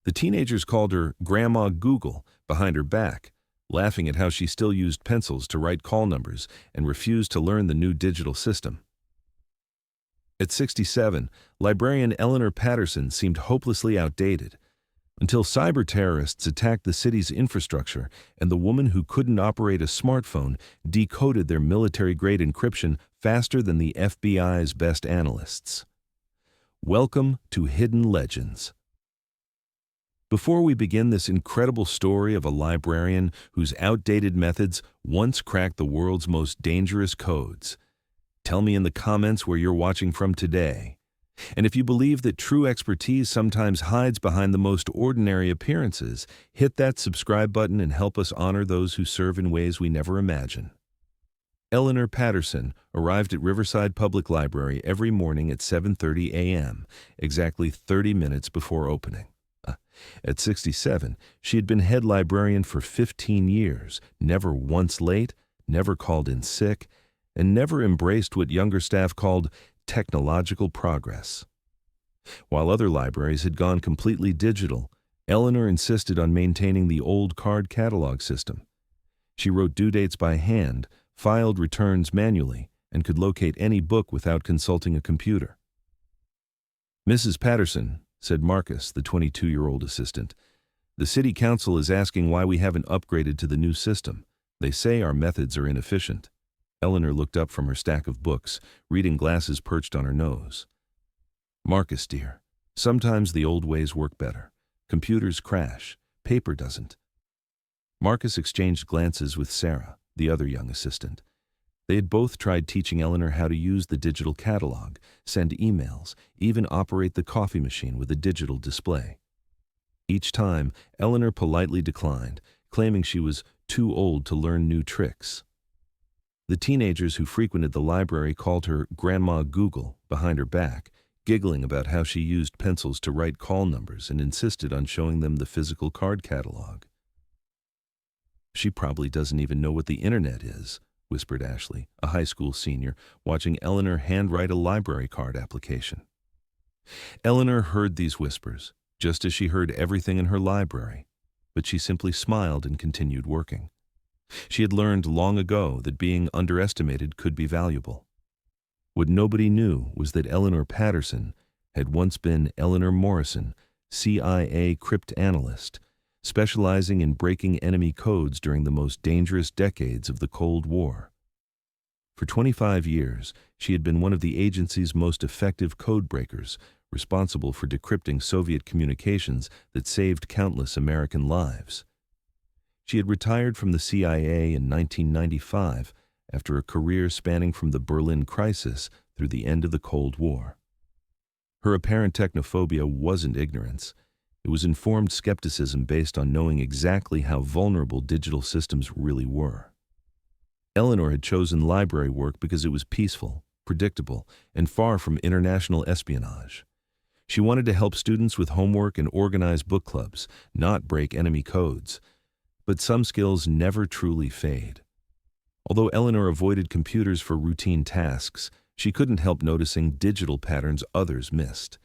The teenagers called her Grandma Google behind her back, laughing at how she still used pencils to write call numbers and refused to learn the new digital system. At 67, librarian Eleanor Patterson seemed hopelessly outdated, until cyber terrorists attacked the city's infrastructure and the woman who couldn't operate a smartphone decoded their military-grade encryption faster than the FBI's best analysts. Welcome to Hidden Legends. Before we begin this incredible story of a librarian whose outdated methods once cracked the world's most dangerous codes, tell me in the comments where you're watching from today. And if you believe that true expertise sometimes hides behind the most ordinary appearances, hit that subscribe button and help us honor those who serve in ways we never imagine. Eleanor Patterson arrived at Riverside Public Library every morning at 7:30 a.m., exactly 30 minutes before opening. At 67, she had been head librarian for 15 years, never once late, never called in sick, and never embraced what younger staff called technological progress. While other libraries had gone completely digital, Eleanor insisted on maintaining the old card catalog system. She wrote due dates by hand, filed returns manually, and could locate any book without consulting a computer. "Mrs. Patterson," said Marcus, the 22-year-old assistant, "the city council is asking why we haven't upgraded to the new system. They say our methods are inefficient." Eleanor looked up from her stack of books, reading glasses perched on her nose. "Marcus, dear, sometimes the old ways work better. Computers crash. Paper doesn't." Marcus exchanged glances with Sarah, the other young assistant. They had both tried teaching Eleanor how to use the digital catalog, send emails, even operate the coffee machine with a digital display. Each time, Eleanor politely declined, claiming she was too old to learn new tricks. The teenagers who frequented the library called her Grandma Google behind her back, giggling about how she used pencils to write call numbers and insisted on showing them the physical card catalog. "She probably doesn't even know what the internet is," whispered Ashley, a high school senior, watching Eleanor handwrite a library card application. Eleanor heard these whispers, just as she heard everything in her library, but she simply smiled and continued working. She had learned long ago that being underestimated could be valuable. What nobody knew was that Eleanor Patterson had once been Eleanor Morrison, CIA cryptanalyst, specializing in breaking enemy codes during the most dangerous decades of the Cold War. For 25 years, she had been one of the agency's most effective code breakers, responsible for decrypting Soviet communications that saved countless American lives. She had retired from the CIA in 1995 after a career spanning from the Berlin crisis through the end of the Cold War. Her apparent technophobia wasn't ignorance. It was informed skepticism based on knowing exactly how vulnerable digital systems really were. Eleanor had chosen library work because it was peaceful, predictable, and far from international espionage. She wanted to help students with homework and organize book clubs, not break enemy codes. But some skills never truly fade. Although Eleanor avoided computers for routine tasks, she couldn't help noticing digital patterns others missed.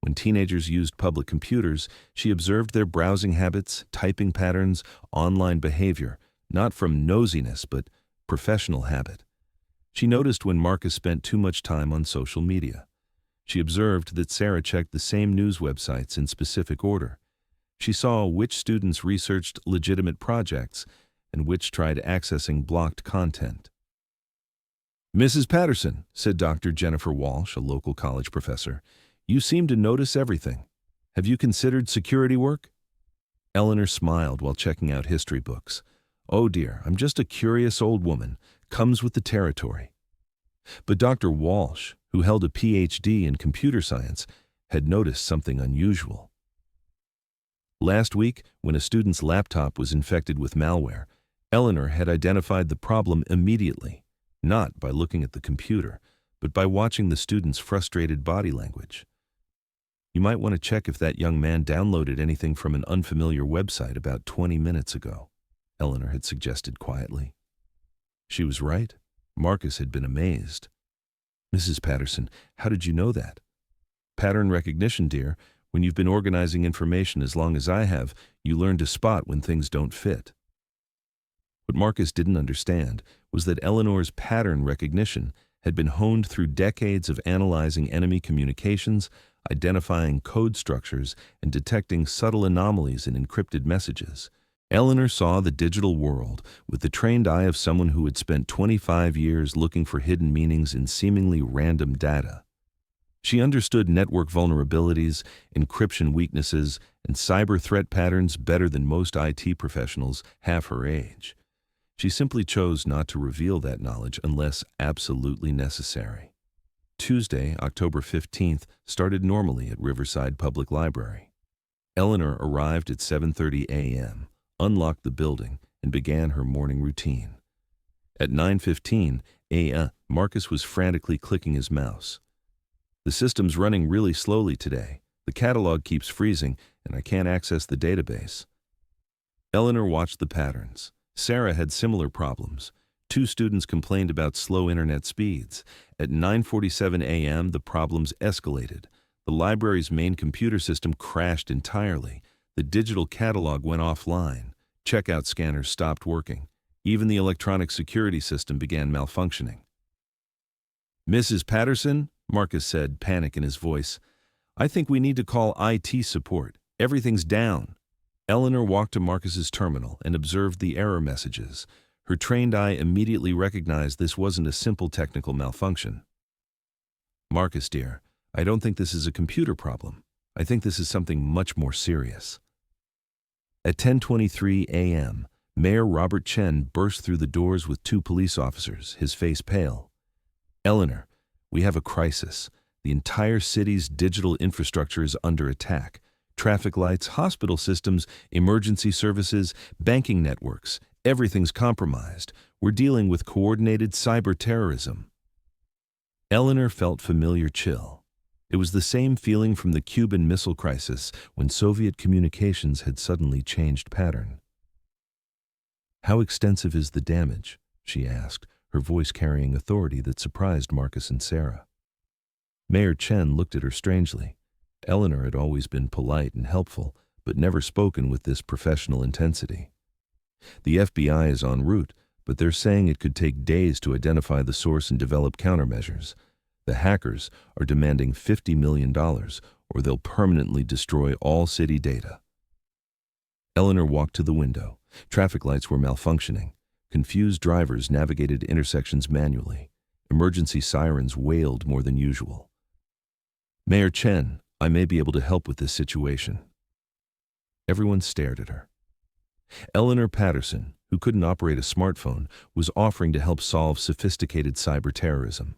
When teenagers used public computers, she observed their browsing habits, typing patterns, online behavior, not from nosiness but professional habit. She noticed when Marcus spent too much time on social media. She observed that Sarah checked the same news websites in specific order. She saw which students researched legitimate projects and which tried accessing blocked content. "Mrs. Patterson," said Dr. Jennifer Walsh, a local college professor, "you seem to notice everything. Have you considered security work?" Eleanor smiled while checking out history books. "Oh dear, I'm just a curious old woman. Comes with the territory." But Dr. Walsh, who held a PhD in computer science, had noticed something unusual. Last week, when a student's laptop was infected with malware, Eleanor had identified the problem immediately, not by looking at the computer, but by watching the student's frustrated body language. "You might want to check if that young man downloaded anything from an unfamiliar website about 20 minutes ago," Eleanor had suggested quietly. She was right. Marcus had been amazed. "Mrs. Patterson, how did you know that?" "Pattern recognition, dear. When you've been organizing information as long as I have, you learn to spot when things don't fit. What Marcus didn't understand was that Eleanor's pattern recognition had been honed through decades of analyzing enemy communications, identifying code structures, and detecting subtle anomalies in encrypted messages. Eleanor saw the digital world with the trained eye of someone who had spent 25 years looking for hidden meanings in seemingly random data. She understood network vulnerabilities, encryption weaknesses, and cyber threat patterns better than most IT professionals half her age. She simply chose not to reveal that knowledge unless absolutely necessary. Tuesday, October 15th, started normally at Riverside Public Library. Eleanor arrived at 7:30 a.m., unlocked the building, and began her morning routine. At 9:15 a.m., Marcus was frantically clicking his mouse. "The system's running really slowly today. The catalog keeps freezing, and I can't access the database." Eleanor watched the patterns. Sarah had similar problems. 2 students complained about slow internet speeds. At 9:47 a.m., the problems escalated. The library's main computer system crashed entirely. The digital catalog went offline. Checkout scanners stopped working. Even the electronic security system began malfunctioning. "Mrs. Patterson," Marcus said, panic in his voice, "I think we need to call IT support. Everything's down." Eleanor walked to Marcus's terminal and observed the error messages. Her trained eye immediately recognized this wasn't a simple technical malfunction. "Marcus, dear, I don't think this is a computer problem. I think this is something much more serious." At 10:23 a.m., Mayor Robert Chen burst through the doors with 2 police officers, his face pale. "Eleanor, we have a crisis. The entire city's digital infrastructure is under attack. Traffic lights, hospital systems, emergency services, banking networks, everything's compromised. We're dealing with coordinated cyber terrorism." Eleanor felt familiar chill. It was the same feeling from the Cuban Missile Crisis when Soviet communications had suddenly changed pattern. "How extensive is the damage?" she asked, her voice carrying authority that surprised Marcus and Sarah. Mayor Chen looked at her strangely. Eleanor had always been polite and helpful, but never spoken with this professional intensity. "The FBI is en route, but they're saying it could take days to identify the source and develop countermeasures. The hackers are demanding $50 million, or they'll permanently destroy all city data." Eleanor walked to the window. Traffic lights were malfunctioning. Confused drivers navigated intersections manually. Emergency sirens wailed more than usual. "Mayor Chen, I may be able to help with this situation." Everyone stared at her. Eleanor Patterson, who couldn't operate a smartphone, was offering to help solve sophisticated cyber terrorism.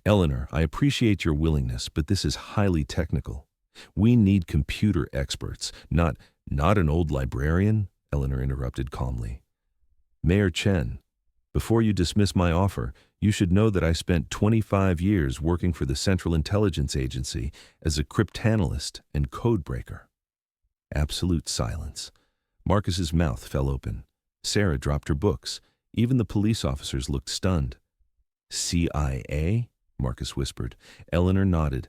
"Eleanor, I appreciate your willingness, but this is highly technical. We need computer experts, not an old librarian," Eleanor interrupted calmly. "Mayor Chen, before you dismiss my offer, you should know that I spent 25 years working for the Central Intelligence Agency as a cryptanalyst and codebreaker." Absolute silence. Marcus's mouth fell open. Sarah dropped her books. Even the police officers looked stunned. "CIA?" Marcus whispered. Eleanor nodded.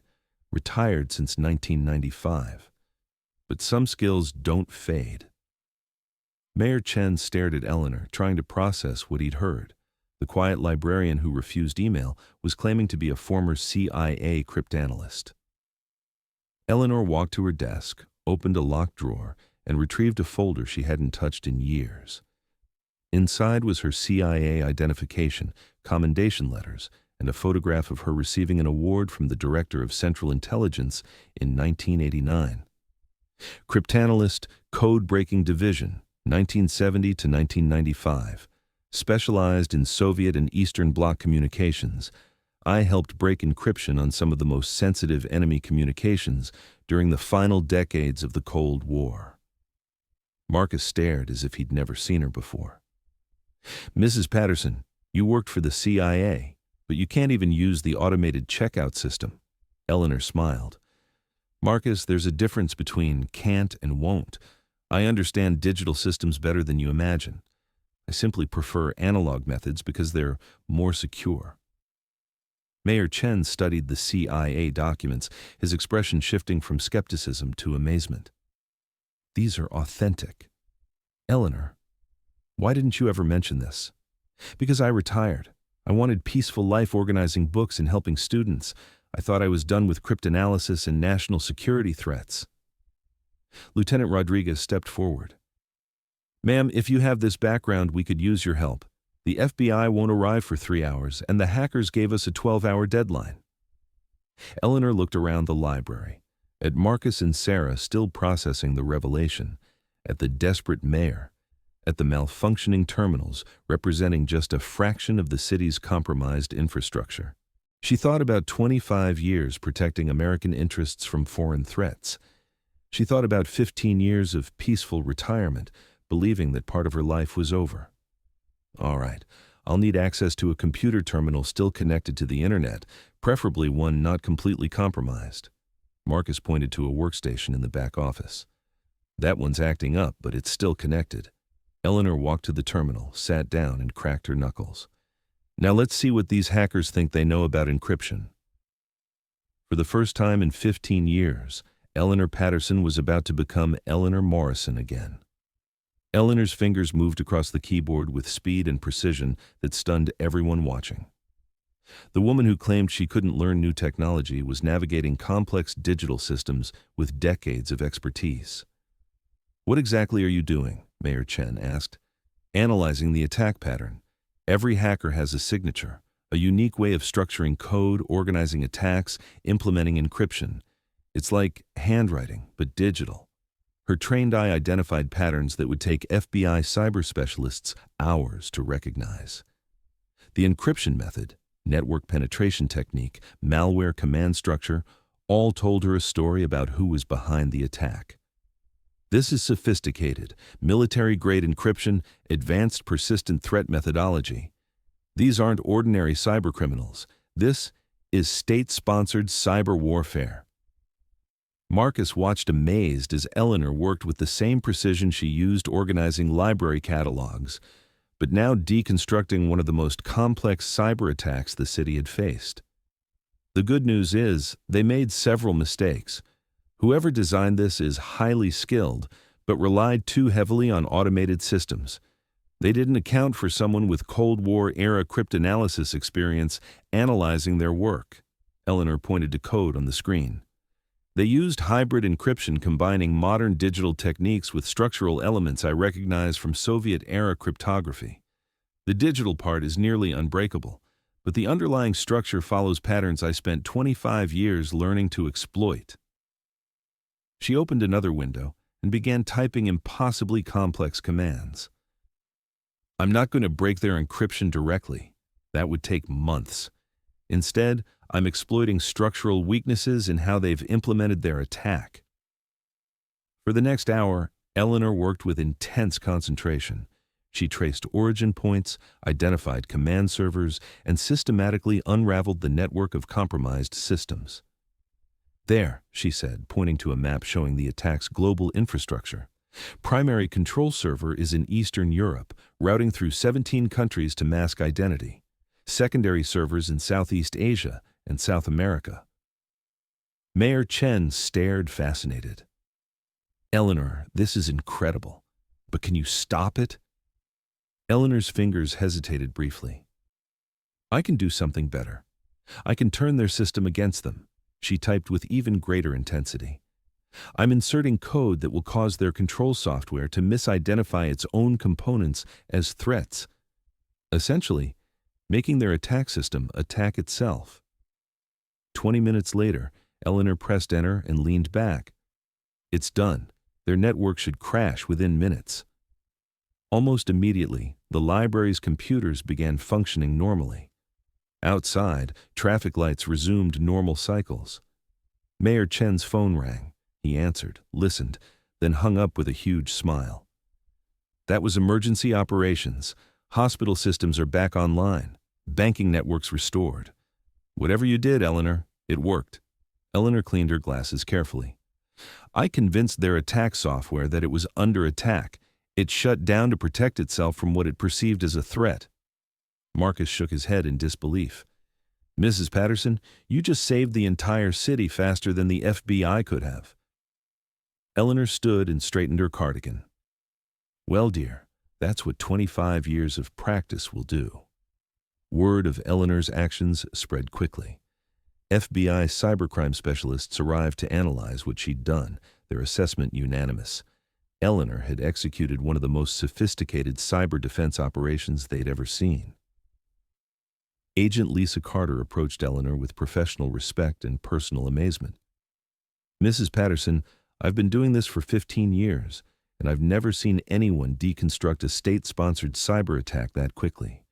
"Retired since 1995. But some skills don't fade." Mayor Chen stared at Eleanor, trying to process what he'd heard. The quiet librarian who refused email was claiming to be a former CIA cryptanalyst. Eleanor walked to her desk, opened a locked drawer, and retrieved a folder she hadn't touched in years. Inside was her CIA identification, commendation letters, and a photograph of her receiving an award from the Director of Central Intelligence in 1989. Cryptanalyst, Code-Breaking Division, 1970 to 1995. Specialized in Soviet and Eastern Bloc communications. I helped break encryption on some of the most sensitive enemy communications during the final decades of the Cold War. Marcus stared as if he'd never seen her before. "Mrs. Patterson, you worked for the CIA, but you can't even use the automated checkout system." Eleanor smiled. "Marcus, there's a difference between can't and won't. I understand digital systems better than you imagine. I simply prefer analog methods because they're more secure." Mayor Chen studied the CIA documents, his expression shifting from skepticism to amazement. These are authentic. Eleanor, why didn't you ever mention this? Because I retired. I wanted peaceful life organizing books and helping students. I thought I was done with cryptanalysis and national security threats. Lieutenant Rodriguez stepped forward. Ma'am, if you have this background, we could use your help. The FBI won't arrive for 3 hours, and the hackers gave us a 12-hour deadline. Eleanor looked around the library, at Marcus and Sarah still processing the revelation, at the desperate mayor, at the malfunctioning terminals representing just a fraction of the city's compromised infrastructure. She thought about 25 years protecting American interests from foreign threats. She thought about 15 years of peaceful retirement, believing that part of her life was over. All right, I'll need access to a computer terminal still connected to the internet, preferably one not completely compromised. Marcus pointed to a workstation in the back office. That one's acting up, but it's still connected. Eleanor walked to the terminal, sat down, and cracked her knuckles. Now let's see what these hackers think they know about encryption. For the first time in 15 years, Eleanor Patterson was about to become Eleanor Morrison again. Eleanor's fingers moved across the keyboard with speed and precision that stunned everyone watching. The woman who claimed she couldn't learn new technology was navigating complex digital systems with decades of expertise. What exactly are you doing? Mayor Chen asked. Analyzing the attack pattern. Every hacker has a signature, a unique way of structuring code, organizing attacks, implementing encryption. It's like handwriting, but digital. Her trained eye identified patterns that would take FBI cyber specialists hours to recognize. The encryption method, network penetration technique, malware command structure, all told her a story about who was behind the attack. This is sophisticated, military-grade encryption, advanced persistent threat methodology. These aren't ordinary cybercriminals. This is state-sponsored cyber warfare. Marcus watched amazed as Eleanor worked with the same precision she used organizing library catalogs, but now deconstructing one of the most complex cyber attacks the city had faced. The good news is, they made several mistakes. Whoever designed this is highly skilled, but relied too heavily on automated systems. They didn't account for someone with Cold War-era cryptanalysis experience analyzing their work. Eleanor pointed to code on the screen. They used hybrid encryption combining modern digital techniques with structural elements I recognize from Soviet-era cryptography. The digital part is nearly unbreakable, but the underlying structure follows patterns I spent 25 years learning to exploit. She opened another window and began typing impossibly complex commands. I'm not going to break their encryption directly. That would take months. Instead, I'm exploiting structural weaknesses in how they've implemented their attack. For the next hour, Eleanor worked with intense concentration. She traced origin points, identified command servers, and systematically unraveled the network of compromised systems. There, she said, pointing to a map showing the attack's global infrastructure. Primary control server is in Eastern Europe, routing through 17 countries to mask identity. Secondary servers in Southeast Asia and South America. Mayor Chen stared fascinated. Eleanor, this is incredible. But can you stop it? Eleanor's fingers hesitated briefly. I can do something better. I can turn their system against them. She typed with even greater intensity. I'm inserting code that will cause their control software to misidentify its own components as threats. Essentially, making their attack system attack itself. 20 minutes later, Eleanor pressed enter and leaned back. It's done. Their network should crash within minutes. Almost immediately, the library's computers began functioning normally. Outside, traffic lights resumed normal cycles. Mayor Chen's phone rang. He answered, listened, then hung up with a huge smile. That was emergency operations. Hospital systems are back online. Banking networks restored. Whatever you did, Eleanor, it worked. Eleanor cleaned her glasses carefully. I convinced their attack software that it was under attack. It shut down to protect itself from what it perceived as a threat. Marcus shook his head in disbelief. Mrs. Patterson, you just saved the entire city faster than the FBI could have. Eleanor stood and straightened her cardigan. Well, dear, that's what 25 years of practice will do. Word of Eleanor's actions spread quickly. FBI cybercrime specialists arrived to analyze what she'd done, their assessment unanimous. Eleanor had executed one of the most sophisticated cyber defense operations they'd ever seen. Agent Lisa Carter approached Eleanor with professional respect and personal amazement. Mrs. Patterson, I've been doing this for 15 years, and I've never seen anyone deconstruct a state-sponsored cyber attack that quickly.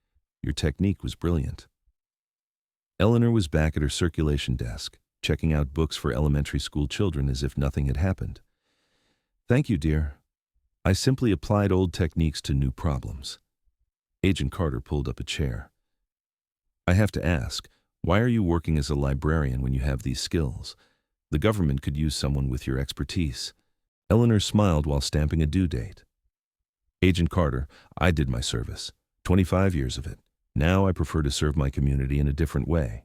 Your technique was brilliant. Eleanor was back at her circulation desk, checking out books for elementary school children as if nothing had happened. Thank you, dear. I simply applied old techniques to new problems. Agent Carter pulled up a chair. I have to ask, why are you working as a librarian when you have these skills? The government could use someone with your expertise. Eleanor smiled while stamping a due date. Agent Carter, I did my service, 25 years of it. Now I prefer to serve my community in a different way.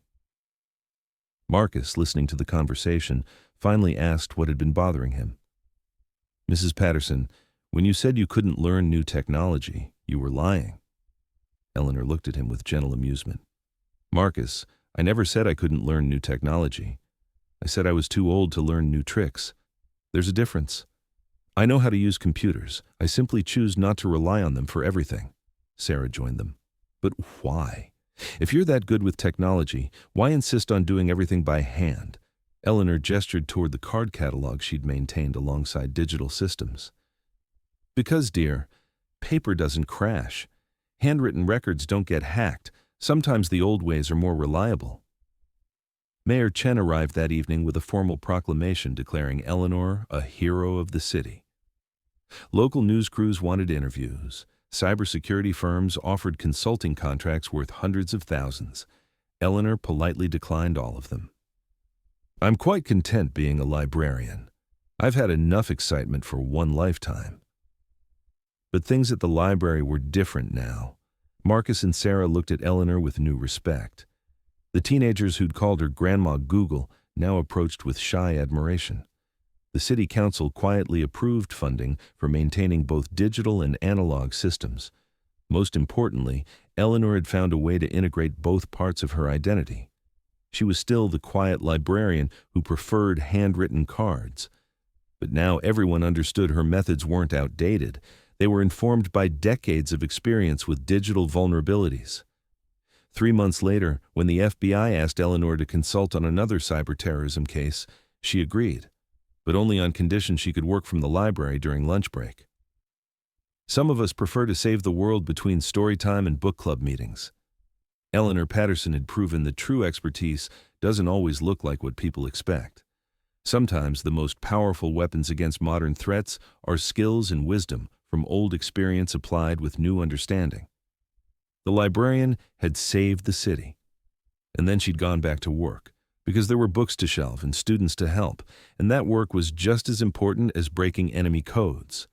Marcus, listening to the conversation, finally asked what had been bothering him. Mrs. Patterson, when you said you couldn't learn new technology, you were lying. Eleanor looked at him with gentle amusement. Marcus, I never said I couldn't learn new technology. I said I was too old to learn new tricks. There's a difference. I know how to use computers. I simply choose not to rely on them for everything. Sarah joined them. But why? If you're that good with technology, why insist on doing everything by hand? Eleanor gestured toward the card catalog she'd maintained alongside digital systems. Because, dear, paper doesn't crash. Handwritten records don't get hacked. Sometimes the old ways are more reliable. Mayor Chen arrived that evening with a formal proclamation declaring Eleanor a hero of the city. Local news crews wanted interviews. Cybersecurity firms offered consulting contracts worth hundreds of thousands. Eleanor politely declined all of them. I'm quite content being a librarian. I've had enough excitement for one lifetime. But things at the library were different now. Marcus and Sarah looked at Eleanor with new respect. The teenagers who'd called her Grandma Google now approached with shy admiration. The city council quietly approved funding for maintaining both digital and analog systems. Most importantly, Eleanor had found a way to integrate both parts of her identity. She was still the quiet librarian who preferred handwritten cards. But now everyone understood her methods weren't outdated. They were informed by decades of experience with digital vulnerabilities. 3 months later, when the FBI asked Eleanor to consult on another cyberterrorism case, she agreed, but only on condition she could work from the library during lunch break. Some of us prefer to save the world between story time and book club meetings. Eleanor Patterson had proven that true expertise doesn't always look like what people expect. Sometimes the most powerful weapons against modern threats are skills and wisdom from old experience applied with new understanding. The librarian had saved the city. And then she'd gone back to work, because there were books to shelve and students to help, and that work was just as important as breaking enemy codes.